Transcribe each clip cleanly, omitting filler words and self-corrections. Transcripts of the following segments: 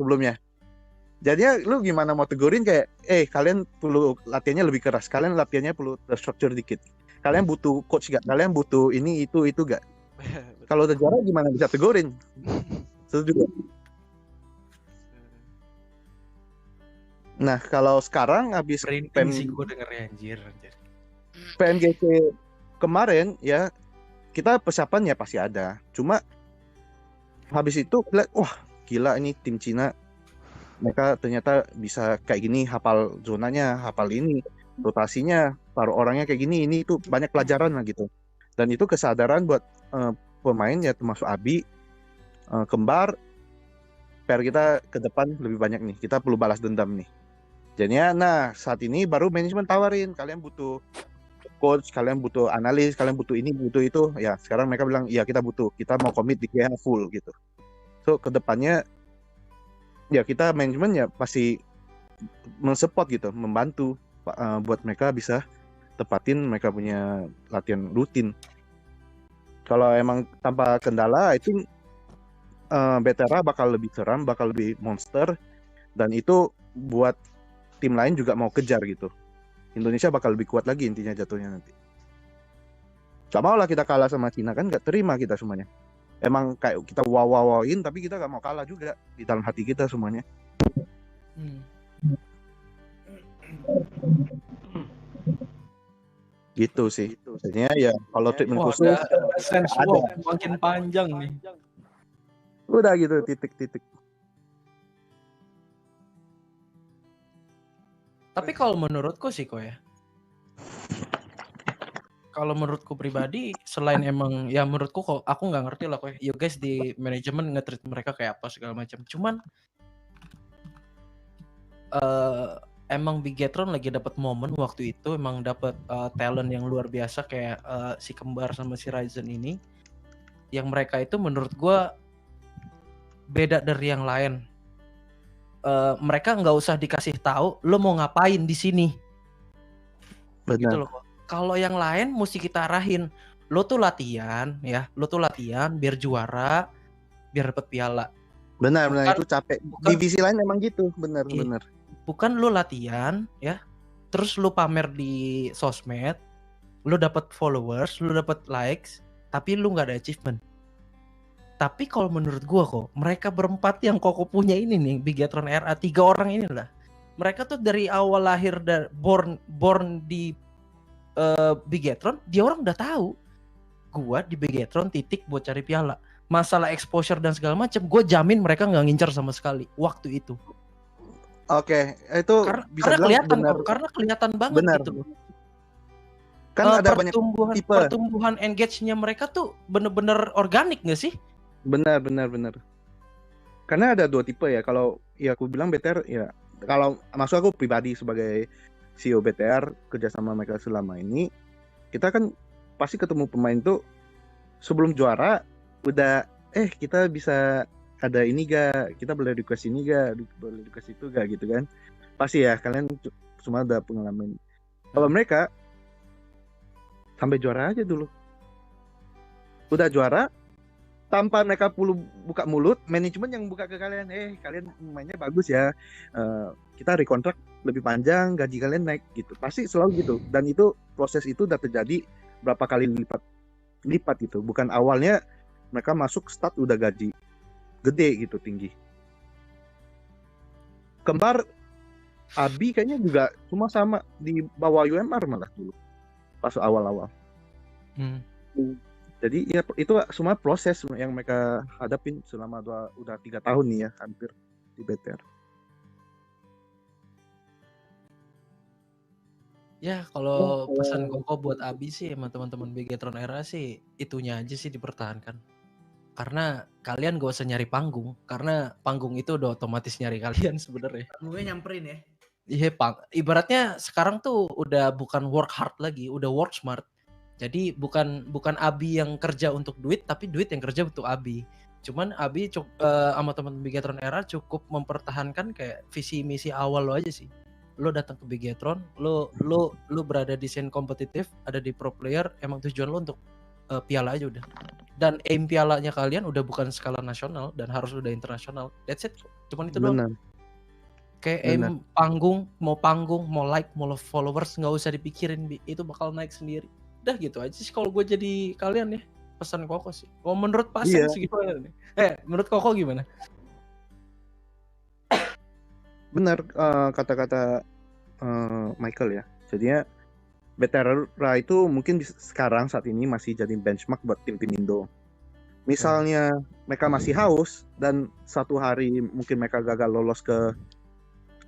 sebelumnya. Jadinya lu gimana mau tegurin kayak, kalian perlu latihannya lebih keras, kalian latihannya perlu terstruktur dikit. Kalian butuh coach gak? Kalian butuh ini, itu gak? Kalau udah juara gimana bisa tegurin? Setuju. Nah, kalau sekarang habis sih gue dengernya anjir. PMGC kemarin ya, kita persiapan ya pasti ada. Cuma habis itu lihat, wah gila ini tim Cina. Mereka ternyata bisa kayak gini, hafal zonanya, hafal ini, rotasinya, taruh orangnya kayak gini, ini itu banyak pelajaran lah gitu. Dan itu kesadaran buat pemain ya termasuk Abi, Kembar, PR kita ke depan lebih banyak nih. Kita perlu balas dendam nih. Jadinya, nah saat ini baru manajemen tawarin, kalian butuh coach, kalian butuh analis, kalian butuh ini, butuh itu. Ya sekarang mereka bilang, ya kita butuh, kita mau komit di KL full gitu. So kedepannya ya kita manajemen ya pasti mensupport gitu, membantu buat mereka bisa tepatin mereka punya latihan rutin. Kalau emang tanpa kendala, I think BTRA bakal lebih seram, bakal lebih monster, dan itu buat tim lain juga mau kejar gitu. Indonesia bakal lebih kuat lagi intinya jatuhnya nanti. Gak mau lah kita kalah sama Cina, kan gak terima kita semuanya. Emang kayak kita wow-wowin, tapi kita gak mau kalah juga di dalam hati kita semuanya. Gitu sih. Jadinya ya kalau treatment khusus sense makin panjang nih. Udah gitu titik-titik. Tapi kalau menurutku sih kok ya. Kalau menurutku pribadi, selain emang ya menurutku kok aku nggak ngerti lah kok. You guys di manajemen nge-treat mereka kayak apa segala macam. Cuman emang Bigetron lagi dapat momen waktu itu, emang dapat talent yang luar biasa kayak si Kembar sama si Ryzen ini. Yang mereka itu menurut gua beda dari yang lain. Mereka nggak usah dikasih tahu lo mau ngapain di sini. Benar. Gitu loh. Kalau yang lain mesti kita arahin, lo tuh latihan ya, lo tuh latihan biar juara, biar dapet piala. Benar, itu capek. Divisi lain emang gitu, benar. Bukan lo latihan ya, terus lo pamer di sosmed, lo dapet followers, lo dapet likes, tapi lo nggak ada achievement. Tapi kalau menurut gua kok, mereka berempat yang Koko punya ini nih, Bigetron RA, 3 orang ini lah. Mereka tuh dari awal lahir born di Bigetron, dia orang udah tahu gua di Bigetron titik buat cari piala. Masalah exposure dan segala macam, gua jamin mereka nggak ngincer sama sekali waktu itu. Oke, itu bisa karena kelihatan banget benar. gitu loh. Kan ada banyak tipe. Pertumbuhan engage-nya mereka tuh bener-bener organik nggak sih? Benar. Karena ada 2 tipe ya. Kalau ya aku bilang BTR ya, kalau maksud aku pribadi sebagai CEO BTR kerja sama mereka selama ini, kita kan pasti ketemu pemain tuh sebelum juara udah kita bisa ada ini gak, kita boleh request ini gak, boleh request itu gak gitu kan. Pasti ya kalian semua udah pengalaman. Kalau mereka sampai juara aja dulu. Udah juara, tanpa mereka perlu buka mulut, manajemen yang buka ke kalian, kalian mainnya bagus ya, kita rekontrak lebih panjang, gaji kalian naik gitu. Pasti selalu gitu. Dan itu proses itu udah terjadi berapa kali lipat gitu. Bukan awalnya mereka masuk start udah gaji gede gitu, tinggi. Kembar Abi kayaknya juga cuma sama di bawah UMR malah dulu pas awal-awal. Jadi ya itu semua proses yang mereka hadapin selama udah 3 tahun nih ya, hampir di BTR. Ya kalau pesan Koko buat Abi sih sama teman-teman Bigetron Era sih itunya aja sih dipertahankan. Karena kalian gak usah nyari panggung, karena panggung itu udah otomatis nyari kalian sebenarnya. Panggungnya nyamperin ya. Iya, ibaratnya sekarang tuh udah bukan work hard lagi, udah work smart. Jadi bukan Abi yang kerja untuk duit, tapi duit yang kerja untuk Abi. Cuman Abi sama teman Bigetron Era cukup mempertahankan kayak visi misi awal lo aja sih. Lo datang ke Bigetron, lo berada di scene kompetitif, ada di pro player, emang tujuan lo untuk piala aja udah. Dan aim pialanya kalian udah bukan skala nasional dan harus udah internasional. That's it. Cuman itu doang. Benar. Kayak Benar. aim panggung, mau like, mau followers nggak usah dipikirin, itu bakal naik sendiri. Udah gitu aja sih kalau gue jadi kalian ya. Pesan Koko sih. Oh, menurut Pak Iya. Sens gimana nih? Menurut Koko gimana? Benar kata-kata Michael ya. Jadinya BTRA itu mungkin sekarang saat ini masih jadi benchmark buat tim-tim Indo. Misalnya mereka masih haus dan satu hari mungkin mereka gagal lolos ke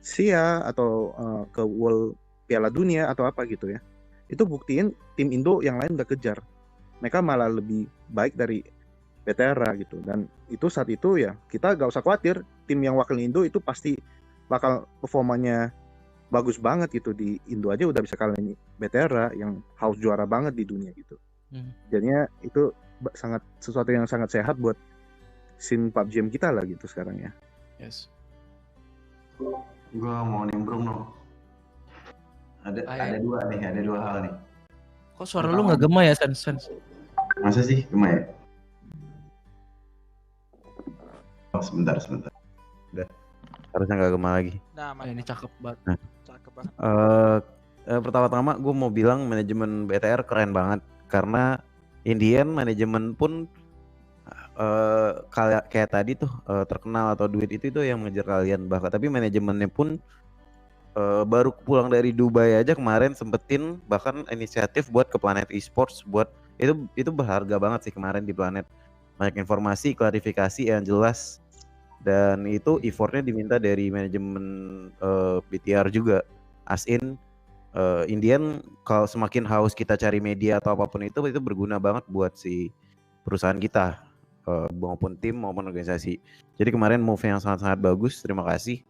SIA atau ke World Piala Dunia atau apa gitu ya. Itu buktiin tim Indo yang lain udah kejar. Mereka malah lebih baik dari BTRA gitu. Dan itu saat itu ya kita gak usah khawatir, tim yang wakil Indo itu pasti bakal performanya bagus banget gitu. Di Indo aja udah bisa kalahin BTRA yang haus juara banget di dunia gitu. Jadinya itu sangat sesuatu yang sangat sehat buat scene PUBG kita lah gitu sekarang ya. Yes. Gua mau nimbrung dong. Ada dua hal nih. Kok suara lu nggak gema ya, Sens? Masa sih gema ya? Oh, sebentar. Udah. Harusnya nggak gema lagi. Nah, ini cakep banget. Cakep banget. Pertama-tama gue mau bilang manajemen BTR keren banget karena Indian manajemen pun kayak tadi tuh terkenal atau duit itu yang mengejar kalian, bahkan tapi manajemennya pun baru pulang dari Dubai aja kemarin sempetin bahkan inisiatif buat ke Planet Esports, buat itu berharga banget sih kemarin di Planet, banyak informasi klarifikasi yang jelas dan itu effortnya diminta dari manajemen BTR juga, as in Indian kalau semakin haus kita cari media atau apapun itu berguna banget buat si perusahaan kita maupun tim maupun organisasi. Jadi kemarin move yang sangat-sangat bagus, terima kasih.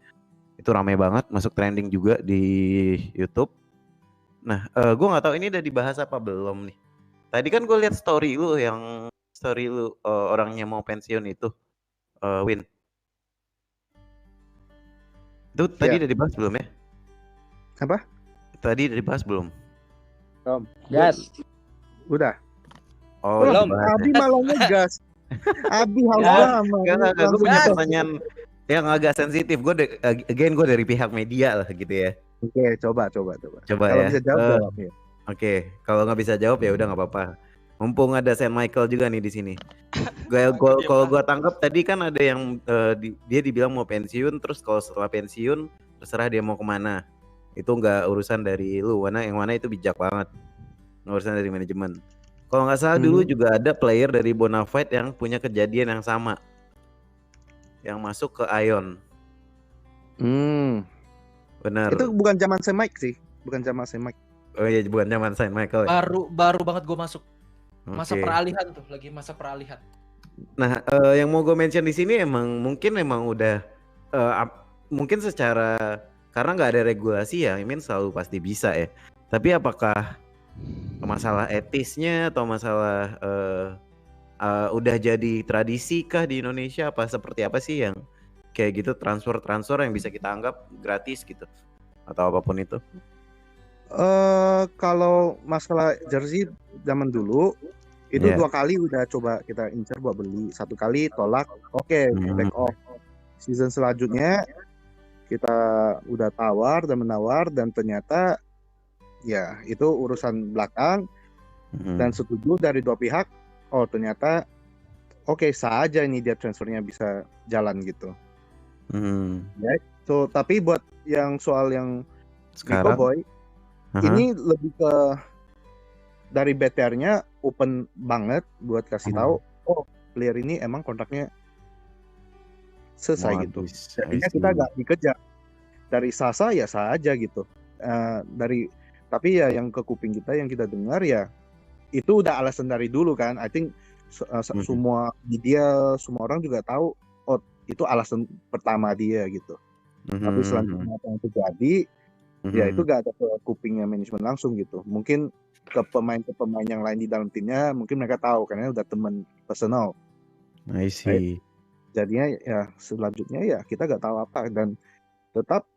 Itu ramai banget, masuk trending juga di YouTube. Nah, gue nggak tahu ini udah dibahas apa belum nih. Tadi kan gue lihat story lu orangnya mau pensiun itu, Win. Itu tadi udah dibahas belum ya? Apa? Tadi udah dibahas belum? Gas. Udah. Oh, belum. Abi malah ngegas. Abi haus lama. Gue punya pertanyaan yang agak sensitif. Gue dari pihak media lah gitu ya. Oke, coba. Kalau Ya. bisa jawab ya. Oke, kalau nggak bisa jawab ya udah nggak apa-apa. Mumpung ada Saint Michael juga nih di sini. Kalau gue tangkap tadi kan ada yang dia dibilang mau pensiun, terus kalau setelah pensiun terserah dia mau kemana. Itu nggak urusan dari lu, yang mana itu bijak banget. Nggak urusan dari manajemen. Kalau nggak salah dulu juga ada player dari Bonafide yang punya kejadian yang sama, yang masuk ke Ion. Benar. Itu bukan zaman Saint Mike sih, bukan zaman Saint Mike. Oh iya, bukan zaman Saint Michael. Baru banget gue masuk. Masa Okay. peralihan tuh, lagi masa peralihan. Nah, yang mau gue mention di sini mungkin udah mungkin secara karena nggak ada regulasi ya, selalu pasti bisa ya. Tapi apakah masalah etisnya atau masalah udah jadi tradisi kah di Indonesia, apa seperti apa sih yang kayak gitu transfer yang bisa kita anggap gratis gitu atau apapun itu? Kalau masalah jersey zaman dulu itu 2 kali udah coba kita incer buat beli, 1 kali tolak, oke, back off. Season selanjutnya kita udah tawar dan menawar dan ternyata ya itu urusan belakang dan setuju dari 2 pihak. Oh ternyata oke, sah aja ini dia transfernya bisa jalan gitu. Ya, so tapi buat yang soal yang sekarang Boy, ini lebih ke dari BTR-nya open banget buat kasih tahu, oh player ini emang kontraknya selesai gitu. Jadinya kita gak dikejar. Dari Sasa ya sah aja gitu. Tapi ya yang ke kuping kita yang kita dengar ya itu udah alasan dari dulu kan. I think semua media, semua orang juga tahu oh itu alasan pertama dia gitu. Tapi selanjutnya apa yang terjadi ya itu gak ada ke kupingnya manajemen langsung gitu. Mungkin ke pemain yang lain di dalam timnya mungkin mereka tahu karena udah teman personal. I see. Jadinya ya selanjutnya ya kita gak tahu apa dan tetap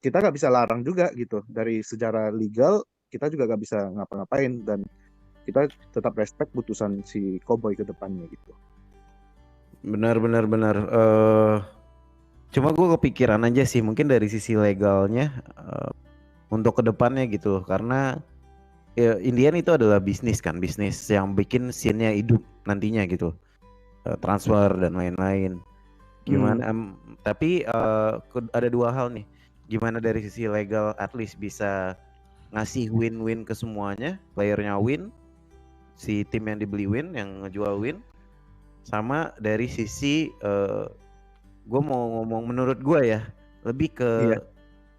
kita gak bisa larang juga gitu. Dari sejarah legal kita juga gak bisa ngapa-ngapain dan kita tetap respect putusan si Cowboy ke depannya gitu. Benar. Cuma gue kepikiran aja sih mungkin dari sisi legalnya untuk kedepannya gitu, karena ya Indian itu adalah bisnis kan, bisnis yang bikin scene-nya hidup nantinya gitu, transfer dan lain-lain. Gimana? Tapi ada dua hal nih. Gimana dari sisi legal, at least bisa ngasih win-win ke semuanya, playernya win, si tim yang dibeli win, yang ngejual win, sama dari sisi gue mau ngomong menurut gue ya lebih ke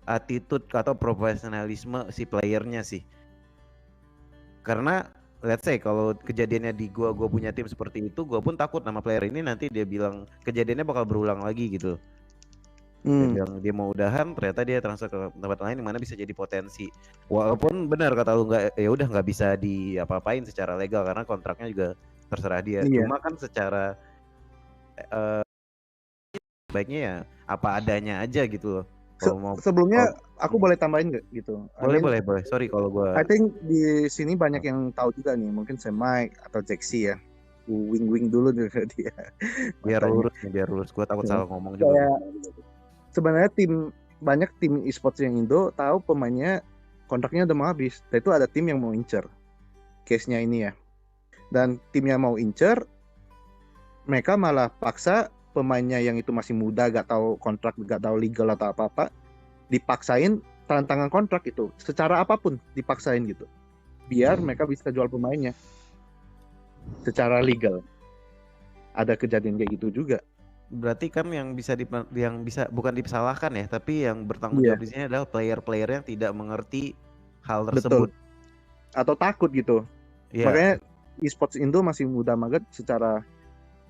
attitude atau profesionalisme si playernya sih. Karena let's say kalau kejadiannya di gue punya tim seperti itu, gue pun takut nama player ini nanti dia bilang kejadiannya bakal berulang lagi gitu. Dia bilang dia mau udahan, ternyata dia transfer ke tempat lain yang mana bisa jadi potensi. Walaupun benar kata lu nggak, ya udah nggak bisa diapa-apain secara legal karena kontraknya juga terserah dia. Iya. Cuma kan secara baiknya ya apa adanya aja gitu loh. Sebelumnya aku boleh tambahin nggak gitu? Boleh. Sorry kalau gue. I think di sini banyak yang tahu juga nih, mungkin saya Mike atau Jaxi ya. Wing dulu dari dia. Biar lurus. Gue takut salah ngomong juga. Sebenarnya banyak tim e-sports yang Indo tahu pemainnya kontraknya udah mau habis. Dan itu ada tim yang mau incer. Case-nya ini ya. Dan timnya mau incer, mereka malah paksa pemainnya yang itu masih muda, gak tahu kontrak, gak tahu legal atau apa-apa, dipaksain tantangan kontrak itu. Secara apapun dipaksain gitu. Biar mereka bisa jual pemainnya. Secara legal. Ada kejadian kayak gitu juga. Berarti kan yang bisa bukan disalahkan ya, tapi yang bertanggung jawab di sini adalah player-player yang tidak mengerti hal tersebut. Betul. Atau takut gitu. Makanya e-sports Indo masih muda banget secara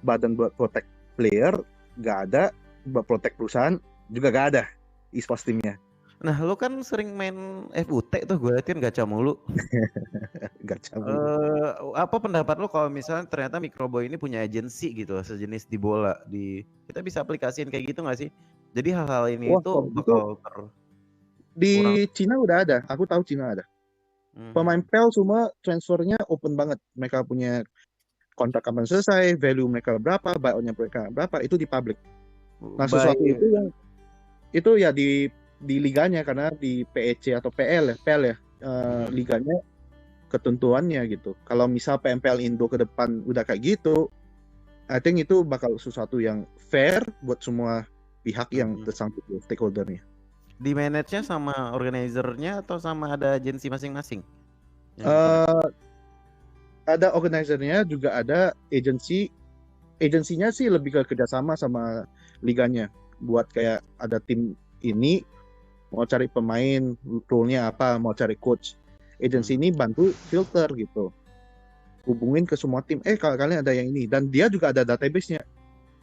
badan buat protect player, gak ada, buat protect perusahaan juga gak ada e-sports timnya. Nah, lo kan sering main FUT tuh, gue liatin gacha mulu. Gacha mulu. Apa pendapat lo kalau misalnya ternyata Microboy ini punya agensi gitu, sejenis di bola, kita bisa aplikasiin kayak gitu nggak sih? Jadi hal-hal ini bakal di Cina udah ada, aku tahu Cina ada. Pemain PEL semua transfernya open banget, mereka punya kontrak kapan selesai, value mereka berapa, buyout-nya mereka berapa, itu di public. Nah, sesuatu itu ya di liganya, karena di PEC atau PL ya, liganya ketentuannya gitu. Kalau misal PMPL Indo ke depan udah kayak gitu, I think itu bakal sesuatu yang fair buat semua pihak yang tersangkut stakeholdernya. Di manage-nya sama organizer-nya atau sama ada agensi masing-masing? Ada organizer-nya, juga ada agensi. Agensinya sih lebih ke kerjasama sama liganya. Buat kayak ada tim ini mau cari pemain, role-nya apa, mau cari coach. Agensi ini bantu filter gitu. Hubungin ke semua tim, kalau kalian ada yang ini. Dan dia juga ada database-nya.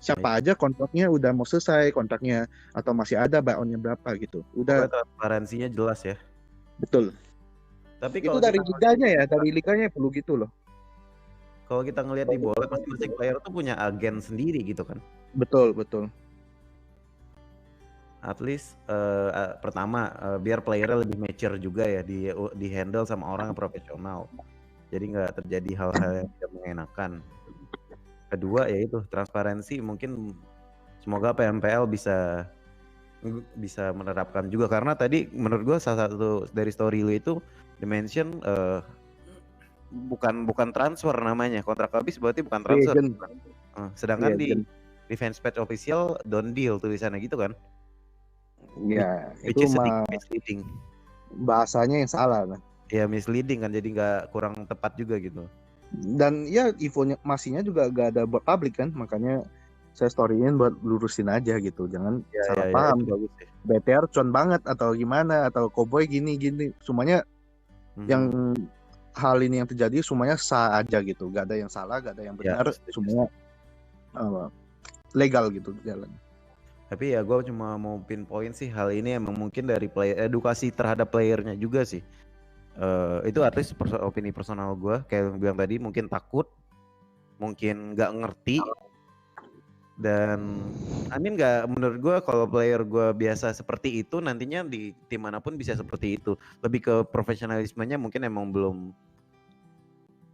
Siapa aja kontraknya udah mau selesai, kontraknya atau masih ada buyout-nya berapa gitu. Udah transparansinya jelas ya. Betul. Tapi itu dari liganya perlu gitu loh. Kalau kita ngelihat di bola, masing-masing player tuh punya agen sendiri gitu kan. Betul. At least pertama biar playernya lebih mature juga ya, di handle sama orang yang profesional. Jadi nggak terjadi hal-hal yang tidak mengenakan. Kedua yaitu transparansi, mungkin semoga PMPL bisa menerapkan juga, karena tadi menurut gue salah satu dari story lu itu dimention bukan transfer namanya, kontrak habis berarti bukan transfer. Sedangkan di fanspage official don't deal tulisannya gitu kan. Ya, itu misleading. Bahasanya yang salah kan. Ya misleading kan, jadi nggak, kurang tepat juga gitu. Dan ya infonya masihnya juga gak ada buat publik kan, makanya saya storyin buat lurusin aja gitu, jangan salah paham. BTR cuan banget atau gimana, atau Cowboy gini semuanya yang hal ini yang terjadi semuanya sah aja gitu, gak ada yang salah, gak ada yang benar, semuanya legal gitu jalan. Tapi ya gue cuma mau pinpoint sih, hal ini emang mungkin dari edukasi terhadap playernya juga sih. Itu artis opini personal gue, kayak yang bilang tadi, mungkin takut, mungkin nggak ngerti, dan nggak, menurut gue kalau player gue biasa seperti itu, nantinya di tim manapun bisa seperti itu. Lebih ke profesionalismenya mungkin emang belum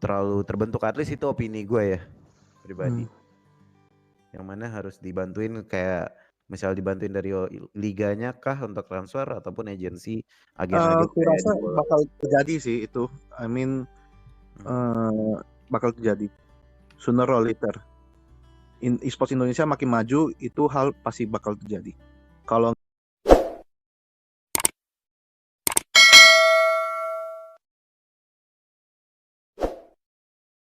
terlalu terbentuk, at least itu opini gue ya pribadi. Hmm. Yang mana harus dibantuin kayak misal dibantuin dari liganya kah untuk transfer ataupun agensi agen-agen Aku kayak rasa bakal terjadi sih itu. I mean bakal terjadi sooner or later. E-sports Indonesia makin maju, itu hal pasti bakal terjadi. Kalau